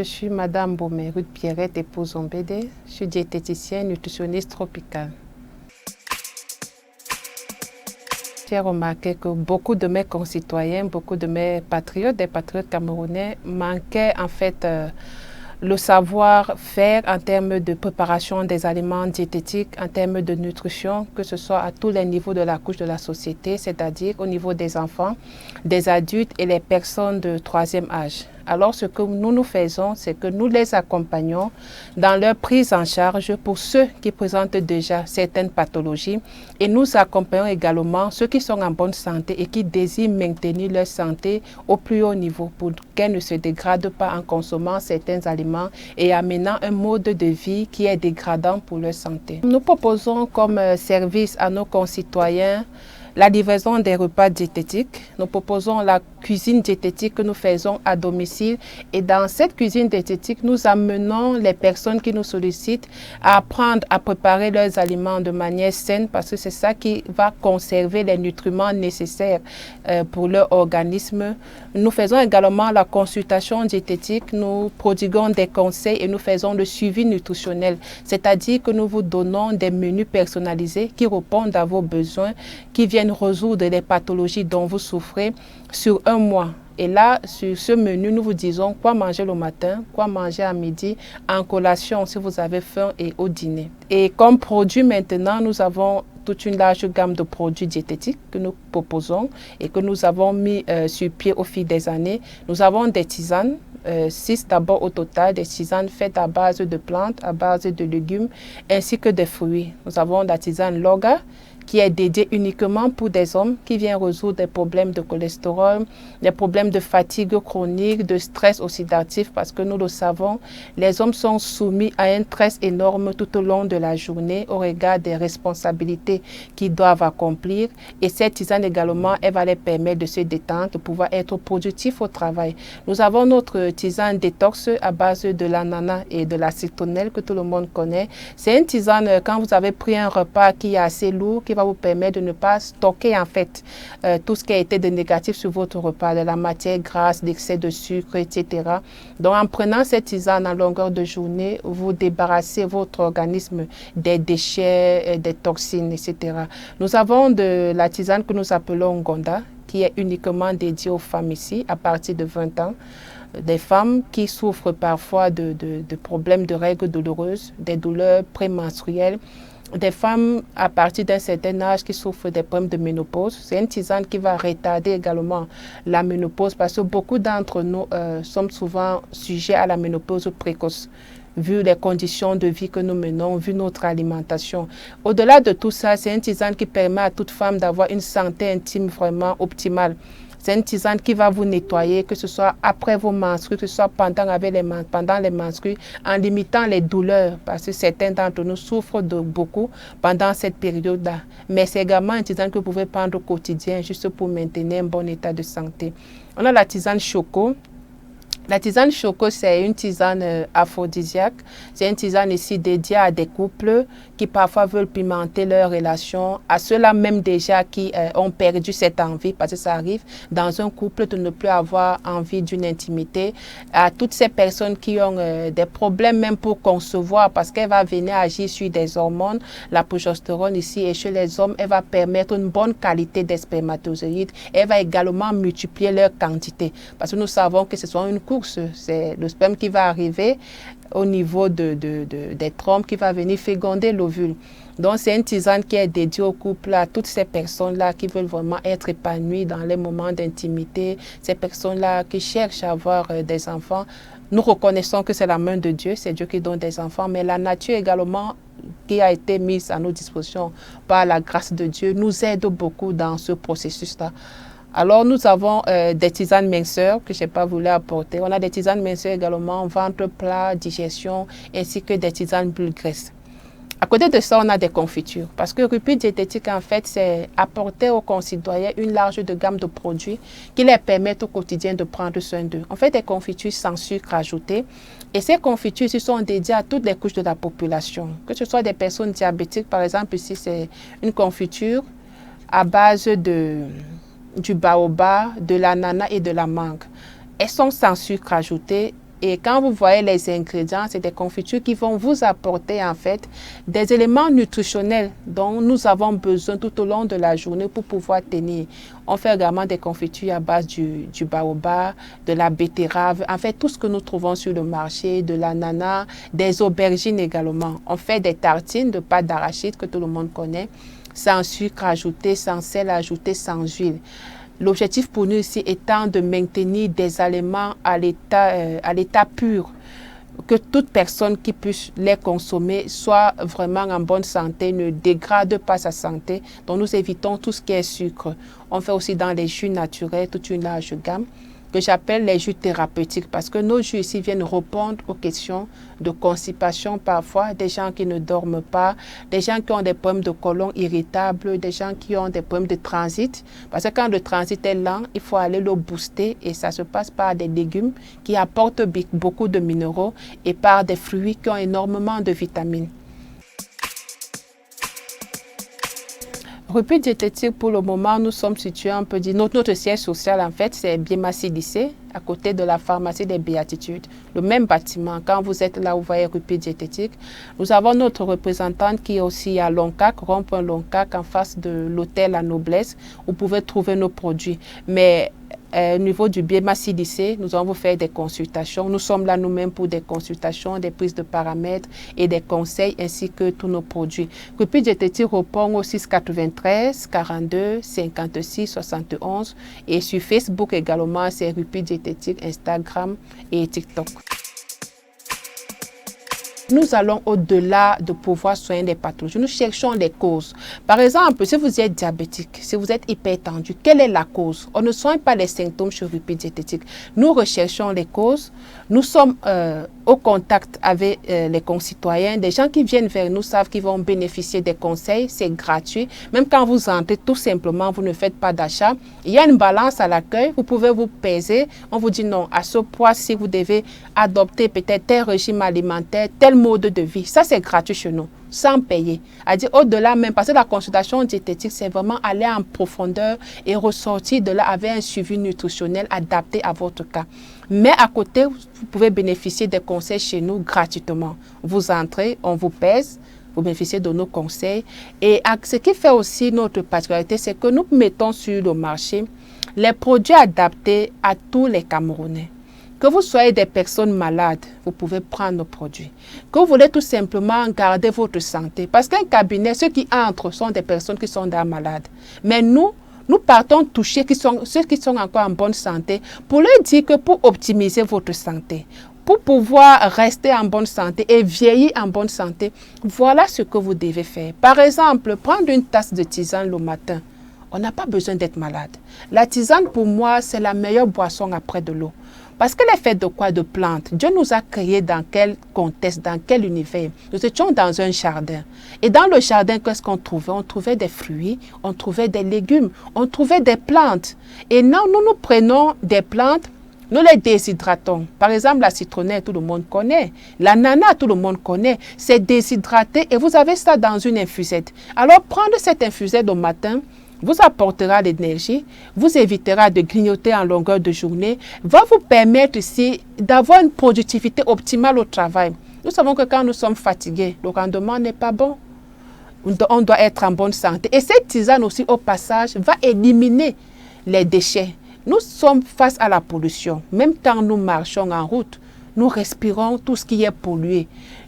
suis Madame Bomé, Ruth Pierrette, épouse Ombédé. Je suis diététicienne, nutritionniste tropicale. J'ai remarqué que beaucoup de mes concitoyens, beaucoup de mes patriotes, des patriotes camerounais, manquaient en fait le savoir-faire en termes de préparation des aliments diététiques, en termes de nutrition, que ce soit à tous les niveaux de la couche de la société, c'est-à-dire au niveau des enfants, des adultes et les personnes de troisième âge. Alors, ce que nous faisons, c'est que nous les accompagnons dans leur prise en charge pour ceux qui présentent déjà certaines pathologies et nous accompagnons également ceux qui sont en bonne santé et qui désirent maintenir leur santé au plus haut niveau pour qu'elle ne se dégrade pas en consommant certains aliments et amenant un mode de vie qui est dégradant pour leur santé. Nous proposons comme service à nos concitoyens la livraison des repas diététiques. Nous proposons la cuisine diététique que nous faisons à domicile et dans cette cuisine diététique, nous amenons les personnes qui nous sollicitent à apprendre à préparer leurs aliments de manière saine parce que c'est ça qui va conserver les nutriments nécessaires pour leur organisme. Nous faisons également la consultation diététique, nous prodiguons des conseils et nous faisons le suivi nutritionnel, c'est-à-dire que nous vous donnons des menus personnalisés qui répondent à vos besoins, qui viennent résoudre les pathologies dont vous souffrez sur un mois. Et là, sur ce menu, nous vous disons quoi manger le matin, quoi manger à midi, en collation si vous avez faim et au dîner. Et comme produit maintenant, nous avons toute une large gamme de produits diététiques que nous proposons et que nous avons mis sur pied au fil des années. Nous avons des tisanes, 6 d'abord au total, des tisanes faites à base de plantes, à base de légumes, ainsi que des fruits. Nous avons la tisane Loga, qui est dédié uniquement pour des hommes qui vient résoudre des problèmes de cholestérol, des problèmes de fatigue chronique, de stress oxydatif, parce que nous le savons, les hommes sont soumis à un stress énorme tout au long de la journée au regard des responsabilités qu'ils doivent accomplir. Et cette tisane également, elle va les permettre de se détendre, de pouvoir être productifs au travail. Nous avons notre tisane détox à base de l'ananas et de la citronnelle que tout le monde connaît. C'est une tisane, quand vous avez pris un repas qui est assez lourd, qui va vous permettre de ne pas stocker en fait tout ce qui a été de négatif sur votre repas, de la matière grasse, l'excès de sucre, etc. Donc en prenant cette tisane en longueur de journée, vous débarrassez votre organisme des déchets, des toxines, etc. Nous avons de la tisane que nous appelons Gonda, qui est uniquement dédiée aux femmes ici à partir de 20 ans. Des femmes qui souffrent parfois de problèmes de règles douloureuses, des douleurs prémenstruelles, des femmes à partir d'un certain âge qui souffrent des problèmes de ménopause. C'est une tisane qui va retarder également la ménopause parce que beaucoup d'entre nous sommes souvent sujets à la ménopause précoce, vu les conditions de vie que nous menons, vu notre alimentation. Au-delà de tout ça, c'est une tisane qui permet à toute femme d'avoir une santé intime vraiment optimale. C'est une tisane qui va vous nettoyer, que ce soit après vos menstrues, que ce soit pendant les menstrues, en limitant les douleurs, parce que certains d'entre nous souffrent de beaucoup pendant cette période-là. Mais c'est également une tisane que vous pouvez prendre au quotidien, juste pour maintenir un bon état de santé. On a la tisane Choco. La tisane Choco, c'est une tisane aphrodisiaque. C'est une tisane ici dédiée à des couples qui parfois veulent pimenter leur relation, à ceux-là même déjà qui ont perdu cette envie, parce que ça arrive dans un couple de ne plus avoir envie d'une intimité, à toutes ces personnes qui ont des problèmes même pour concevoir, parce qu'elle va venir agir sur des hormones, la progestérone ici, et chez les hommes, elle va permettre une bonne qualité des spermatozoïdes, elle va également multiplier leur quantité, parce que nous savons que ce sont une course, c'est le sperme qui va arriver au niveau des trompes qui va venir féconder l'ovule. Donc, c'est une tisane qui est dédiée au couple, à toutes ces personnes-là qui veulent vraiment être épanouies dans les moments d'intimité, ces personnes-là qui cherchent à avoir des enfants. Nous reconnaissons que c'est la main de Dieu, c'est Dieu qui donne des enfants, mais la nature également qui a été mise à nos dispositions par la grâce de Dieu nous aide beaucoup dans ce processus-là. Alors, nous avons des tisanes minceurs que je n'ai pas voulu apporter. On a des tisanes minceurs également, ventre plat, digestion, ainsi que des tisanes bulles graisse. À côté de ça, on a des confitures. Parce que Rupture diététique, en fait, c'est apporter aux concitoyens une large gamme de produits qui leur permettent au quotidien de prendre soin d'eux. On fait des confitures sans sucre ajouté. Et ces confitures ici sont dédiées à toutes les couches de la population. Que ce soit des personnes diabétiques, par exemple, ici, c'est une confiture à base du baobab, de l'ananas et de la mangue. Elles sont sans sucre ajouté Et quand vous voyez les ingrédients, c'est des confitures qui vont vous apporter en fait des éléments nutritionnels dont nous avons besoin tout au long de la journée pour pouvoir tenir. On fait également des confitures à base du baobab, de la betterave, en fait tout ce que nous trouvons sur le marché, de l'ananas, des aubergines également. On fait des tartines de pâte d'arachide que tout le monde connaît, sans sucre ajouté, sans sel ajouté, sans huile. L'objectif pour nous ici étant de maintenir des aliments à l'état pur, que toute personne qui puisse les consommer soit vraiment en bonne santé, ne dégrade pas sa santé. Donc nous évitons tout ce qui est sucre. On fait aussi dans les jus naturels toute une large gamme que j'appelle les jus thérapeutiques parce que nos jus ici viennent répondre aux questions de constipation parfois, des gens qui ne dorment pas, des gens qui ont des problèmes de côlon irritable, des gens qui ont des problèmes de transit. Parce que quand le transit est lent, il faut aller le booster et ça se passe par des légumes qui apportent beaucoup de minéraux et par des fruits qui ont énormément de vitamines. Rupture diététique, pour le moment, nous sommes situés, on peut dire, notre siège social, en fait, c'est Biémassi lycée, à côté de la pharmacie des Béatitudes. Le même bâtiment, quand vous êtes là, vous voyez Rupture diététique. Nous avons notre représentante qui est aussi à Loncac, rond-point Loncac, en face de l'hôtel La Noblesse. Vous pouvez trouver nos produits. Mais au niveau du Biémassi lycée, nous allons vous faire des consultations. Nous sommes là nous-mêmes pour des consultations, des prises de paramètres et des conseils ainsi que tous nos produits. Rupture diététique répond au 693 42 56 71 et sur Facebook également, c'est Rupture diététique, Instagram et TikTok. Nous allons au-delà de pouvoir soigner des pathologies. Nous cherchons les causes. Par exemple, si vous êtes diabétique, si vous êtes hypertendu, quelle est la cause? On ne soigne pas les symptômes chez Rupture diététique. Nous recherchons les causes. Nous sommes au contact avec les concitoyens. Des gens qui viennent vers nous savent qu'ils vont bénéficier des conseils. C'est gratuit. Même quand vous entrez, tout simplement, vous ne faites pas d'achat. Il y a une balance à l'accueil. Vous pouvez vous peser. On vous dit non, à ce poids-ci, vous devez adopter peut-être tel régime alimentaire, tel mode de vie. Ça, c'est gratuit chez nous, sans payer. À dire au-delà même, parce que la consultation diététique, c'est vraiment aller en profondeur et ressortir de là avec un suivi nutritionnel adapté à votre cas. Mais à côté, vous pouvez bénéficier des conseils chez nous gratuitement. Vous entrez, on vous pèse, vous bénéficiez de nos conseils. Et ce qui fait aussi notre particularité, c'est que nous mettons sur le marché les produits adaptés à tous les Camerounais. Que vous soyez des personnes malades, vous pouvez prendre nos produits. Que vous voulez tout simplement garder votre santé. Parce qu'un cabinet, ceux qui entrent sont des personnes qui sont déjà malades. Mais nous partons toucher ceux qui sont encore en bonne santé pour leur dire que pour optimiser votre santé, pour pouvoir rester en bonne santé et vieillir en bonne santé, voilà ce que vous devez faire. Par exemple, prendre une tasse de tisane le matin. On n'a pas besoin d'être malade. La tisane, pour moi, c'est la meilleure boisson après de l'eau. Parce qu'elle est faite de quoi? De plantes. Dieu nous a créés dans quel contexte, dans quel univers? Nous étions dans un jardin. Et dans le jardin, qu'est-ce qu'on trouvait? On trouvait des fruits, on trouvait des légumes, on trouvait des plantes. Et non, nous prenons des plantes, nous les déshydratons. Par exemple, la citronnelle, tout le monde connaît. L'ananas, tout le monde connaît. C'est déshydraté et vous avez ça dans une infusette. Alors, prendre cette infusette au matin vous apportera l'énergie, vous évitera de grignoter en longueur de journée, va vous permettre ici d'avoir une productivité optimale au travail. Nous savons que quand nous sommes fatigués, le rendement n'est pas bon. On doit être en bonne santé. Et cette tisane aussi, au passage, va éliminer les déchets. Nous sommes face à la pollution. Même quand nous marchons en route, nous respirons tout ce qui est pollué.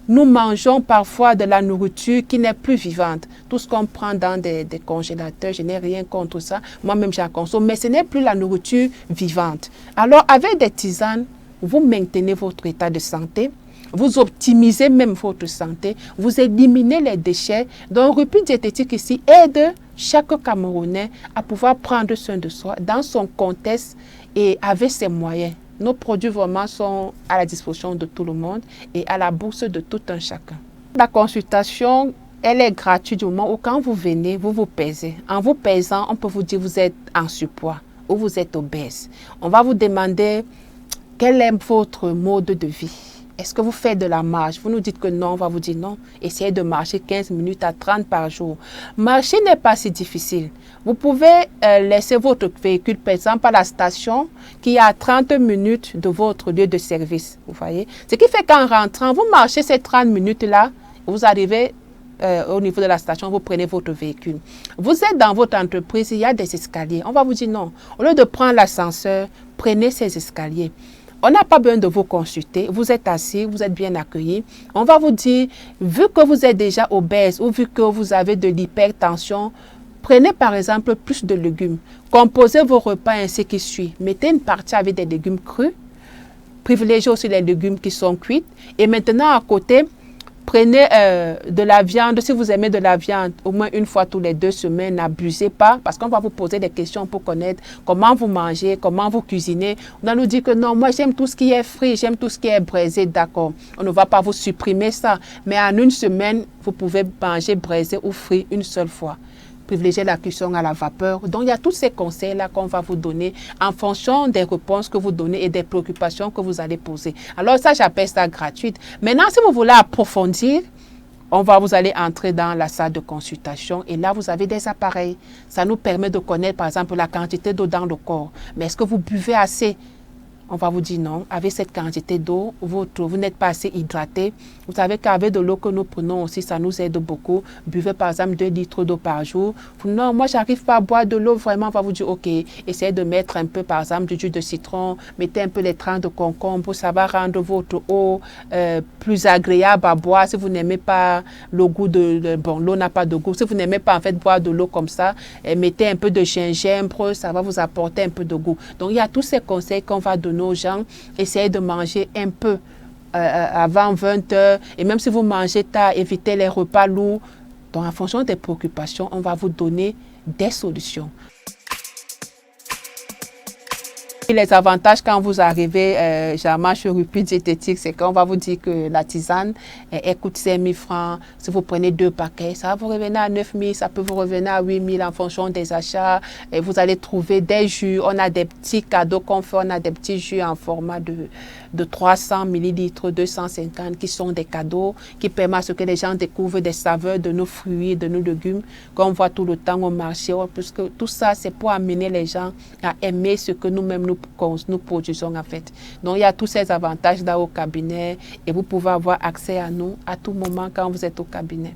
Nous mangeons parfois de la nourriture qui n'est plus vivante. Tout ce qu'on prend dans des congélateurs, je n'ai rien contre ça. Moi-même, j'en consomme, mais ce n'est plus la nourriture vivante. Alors, avec des tisanes, vous maintenez votre état de santé, vous optimisez même votre santé, vous éliminez les déchets. Donc, Rupture diététique ici aide chaque Camerounais à pouvoir prendre soin de soi dans son contexte et avec ses moyens. Nos produits vraiment sont à la disposition de tout le monde et à la bourse de tout un chacun. La consultation, elle est gratuite du moment où quand vous venez, vous vous pesez. En vous pesant, on peut vous dire que vous êtes en surpoids ou vous êtes obèse. On va vous demander quel est votre mode de vie. Est-ce que vous faites de la marche? Vous nous dites que non, on va vous dire non. Essayez de marcher 15 minutes à 30 par jour. Marcher n'est pas si difficile. Vous pouvez laisser votre véhicule, par exemple, à la station qui est à 30 minutes de votre lieu de service. Vous voyez? Ce qui fait qu'en rentrant, vous marchez ces 30 minutes-là, vous arrivez au niveau de la station, vous prenez votre véhicule. Vous êtes dans votre entreprise, il y a des escaliers. On va vous dire non. Au lieu de prendre l'ascenseur, prenez ces escaliers. On n'a pas besoin de vous consulter. Vous êtes assis, vous êtes bien accueillis. On va vous dire, vu que vous êtes déjà obèse ou vu que vous avez de l'hypertension, prenez par exemple plus de légumes. Composez vos repas ainsi qui suit. Mettez une partie avec des légumes crus. Privilégiez aussi les légumes qui sont cuits. Et maintenant, à côté, prenez de la viande. Si vous aimez de la viande, au moins une fois tous les 2 semaines, n'abusez pas parce qu'on va vous poser des questions pour connaître comment vous mangez, comment vous cuisinez. On va nous dire que non, moi j'aime tout ce qui est frit, j'aime tout ce qui est braisé, d'accord. On ne va pas vous supprimer ça, mais en une semaine, vous pouvez manger braisé ou frit une seule fois. Privilégier la cuisson à la vapeur. Donc, il y a tous ces conseils-là qu'on va vous donner en fonction des réponses que vous donnez et des préoccupations que vous allez poser. Alors, ça, j'appelle ça gratuite. Maintenant, si vous voulez approfondir, vous allez entrer dans la salle de consultation et là, vous avez des appareils. Ça nous permet de connaître, par exemple, la quantité d'eau dans le corps. Mais est-ce que vous buvez assez? On va vous dire non, avec cette quantité d'eau, vous n'êtes pas assez hydraté. Vous savez qu'avec de l'eau que nous prenons aussi, ça nous aide beaucoup. Buvez par exemple 2 litres d'eau par jour. Non, moi, j'arrive pas à boire de l'eau. Vraiment, on va vous dire, OK, essayez de mettre un peu, par exemple, du jus de citron. Mettez un peu les tranches de concombre. Ça va rendre votre eau plus agréable à boire. Si vous n'aimez pas le goût bon, l'eau n'a pas de goût. Si vous n'aimez pas, en fait, boire de l'eau comme ça, mettez un peu de gingembre. Ça va vous apporter un peu de goût. Donc, il y a tous ces conseils qu'on va donner aux gens. Essayez de manger un peu avant 20 heures et même si vous mangez tard, évitez les repas lourds. Donc en fonction des préoccupations, on va vous donner des solutions. Les avantages quand vous arrivez généralement chez Rupit Diététique, c'est qu'on va vous dire que la tisane coûte 5 000 francs. Si vous prenez 2 paquets, ça va vous revenir à 9 000, ça peut vous revenir à 8 000 en fonction des achats. Et vous allez trouver des jus. On a des petits cadeaux qu'on fait. On a des petits jus en format de 300 ml, 250 qui sont des cadeaux qui permettent à ce que les gens découvrent des saveurs de nos fruits, de nos légumes qu'on voit tout le temps au marché. Puisque tout ça, c'est pour amener les gens à aimer ce que nous-mêmes nous produisons en fait. Donc, il y a tous ces avantages là au cabinet et vous pouvez avoir accès à nous à tout moment quand vous êtes au cabinet.